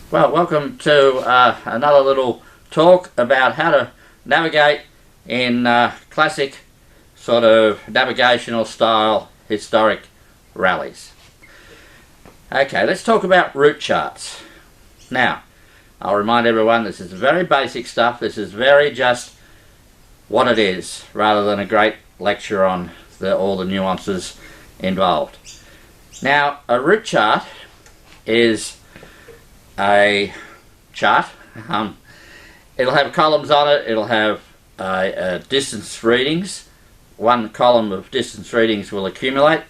Well, welcome to another little talk about how to navigate in classic sort of navigational style historic rallies. Okay, let's talk about route charts. Now, I'll remind everyone this is very basic stuff. This is very just what it is rather than a great lecture on all the nuances involved. Now, a route chart is a chart. It'll have columns on it. It'll have distance readings. One column of distance readings will accumulate.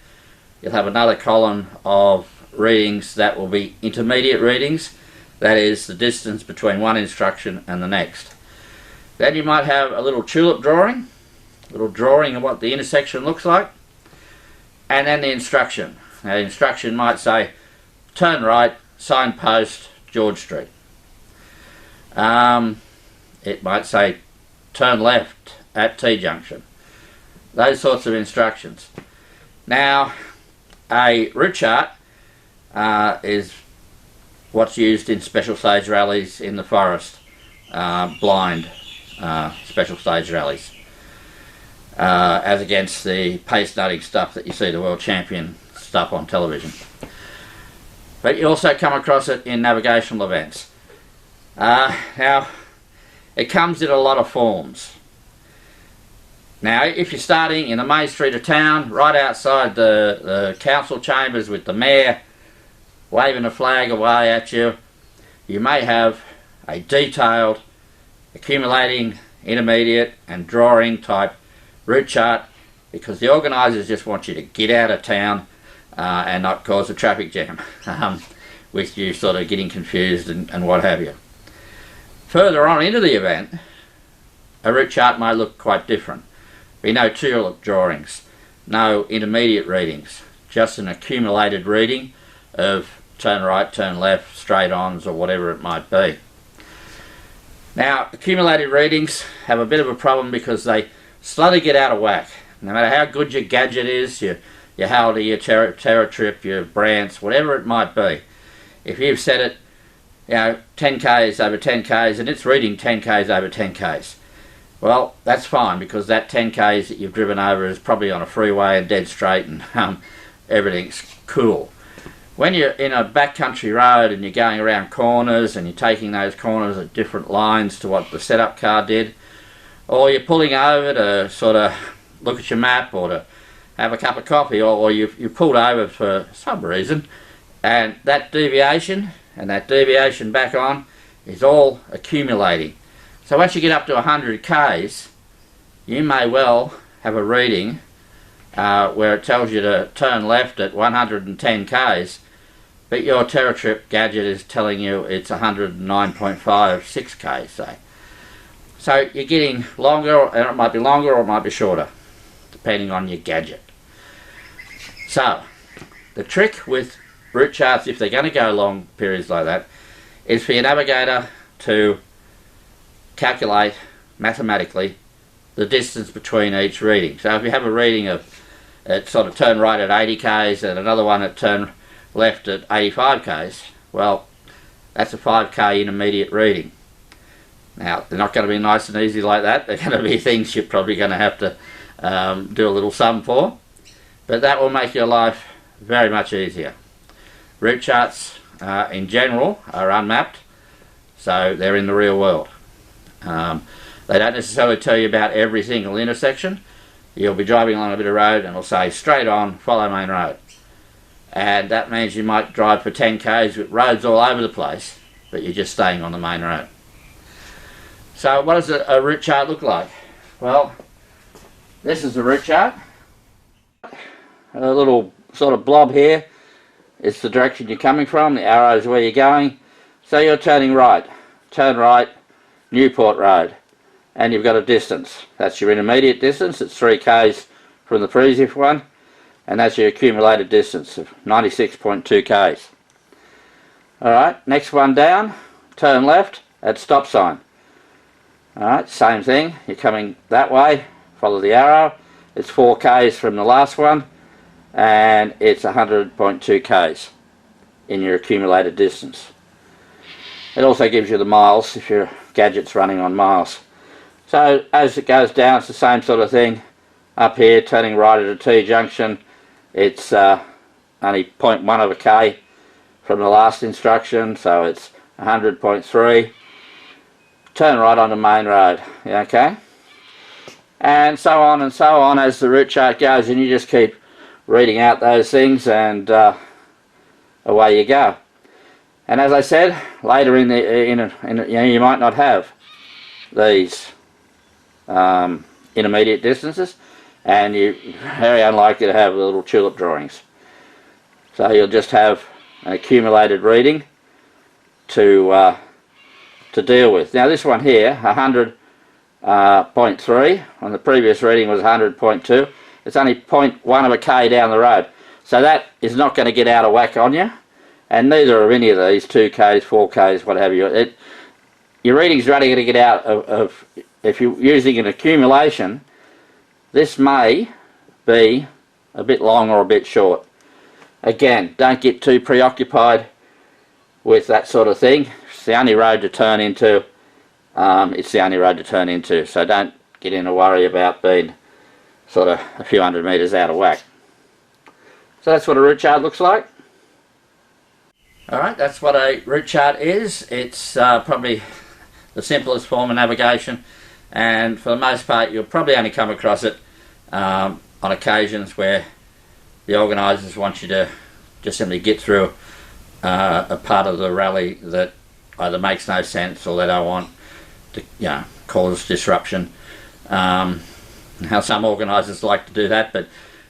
You'll have another column of readings that will be intermediate readings. That is the distance between one instruction and the next. Then you might have a little tulip drawing, of what the intersection looks like, and then the instruction. Now, the instruction might say, turn right, signpost, George Street. It might say, turn left at T-junction. Those sorts of instructions. Now, a route chart is what's used in special stage rallies in the forest, blind special stage rallies, as against the pace nutting stuff that you see the world champion stuff on television. But you also come across it in navigational events. Now, it comes in a lot of forms. Now, if you're starting in the main street of town, right outside the council chambers with the mayor waving a flag away at you, you may have a detailed, accumulating, intermediate and drawing type route chart, because the organisers just want you to get out of town and not cause a traffic jam with you sort of getting confused and what have you. Further on into the event, a route chart may look quite different. Be no tulip drawings, no intermediate readings, just an accumulated reading of turn right, turn left, straight ons or whatever it might be. Now, accumulated readings have a bit of a problem because they slowly get out of whack. No matter how good your gadget is, your Haldy, your TerraTrip, your Brantz, whatever it might be, if you've set it, 10k's over 10k's and it's reading 10k's over 10k's, well, that's fine, because that 10k's that you've driven over is probably on a freeway and dead straight and everything's cool. When you're in a backcountry road and you're going around corners and you're taking those corners at different lines to what the setup car did, or you're pulling over to sort of look at your map or to have a cup of coffee, or you pulled over for some reason, and that deviation and that deviation back on is all accumulating. So once you get up to 100 k's, you may well have a reading where it tells you to turn left at 110 k's, but your TerraTrip gadget is telling you it's 109.56 k's, say. So you're getting longer, and it might be longer or it might be shorter, depending on your gadget. So, the trick with route charts, if they're going to go long periods like that, is for your navigator to calculate mathematically the distance between each reading. So if you have a reading of sort of turn right at 80 k's and another one at turn left at 85 k's, well, that's a 5k intermediate reading. Now, they're not going to be nice and easy like that. They're going to be things you're probably going to have to do a little sum for, but that will make your life very much easier. Route charts in general are unmapped, so they're in the real world. They don't necessarily tell you about every single intersection. You'll be driving along a bit of road and it'll say straight on, follow main road. And that means you might drive for 10k's with roads all over the place, but you're just staying on the main road. So what does a route chart look like? Well, this is the route chart. A little sort of blob here. It's the direction you're coming from, the arrow is where you're going. So you're turning right. Turn right, Newport Road. And you've got a distance. That's your intermediate distance. It's 3k's from the previous one. And that's your accumulated distance of 96.2k's. Alright, next one down. Turn left at stop sign. Alright, same thing. You're coming that way. Follow the arrow. It's 4 k's from the last one, and it's 100.2 k's in your accumulated distance. It also gives you the miles if your gadget's running on miles. So as it goes down, it's the same sort of thing. Up here, turning right at a T-junction, it's only 0.1 of a k from the last instruction, so it's 100.3. Turn right on the main road, okay? And so on as the route chart goes, and you just keep reading out those things, and away you go. And as I said, later in you might not have these intermediate distances, and you're very unlikely to have little tulip drawings. So you'll just have an accumulated reading to deal with. Now this one here, 100.3, on the previous reading was 100.2. It's only 0.1 of a k down the road. So that is not going to get out of whack on you, and neither are any of these 2k's, 4k's, what have you. Your reading's running to get out of, if you're using an accumulation, this may be a bit long or a bit short. Again, don't get too preoccupied with that sort of thing. It's the only road to turn into. So don't get in a worry about being sort of a few hundred metres out of whack. So that's what a route chart looks like. Alright, that's what a route chart is. It's probably the simplest form of navigation, and for the most part you'll probably only come across it on occasions where the organisers want you to just simply get through a part of the rally that either makes no sense or they don't want to, cause disruption. How some organisers like to do that, but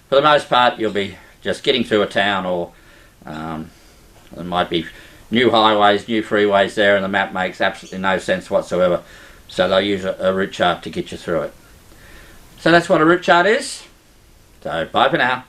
for the most part you'll be just getting through a town, or there might be new highways, new freeways there, and the map makes absolutely no sense whatsoever. So they'll use a route chart to get you through it. So that's what a route chart is. So bye for now.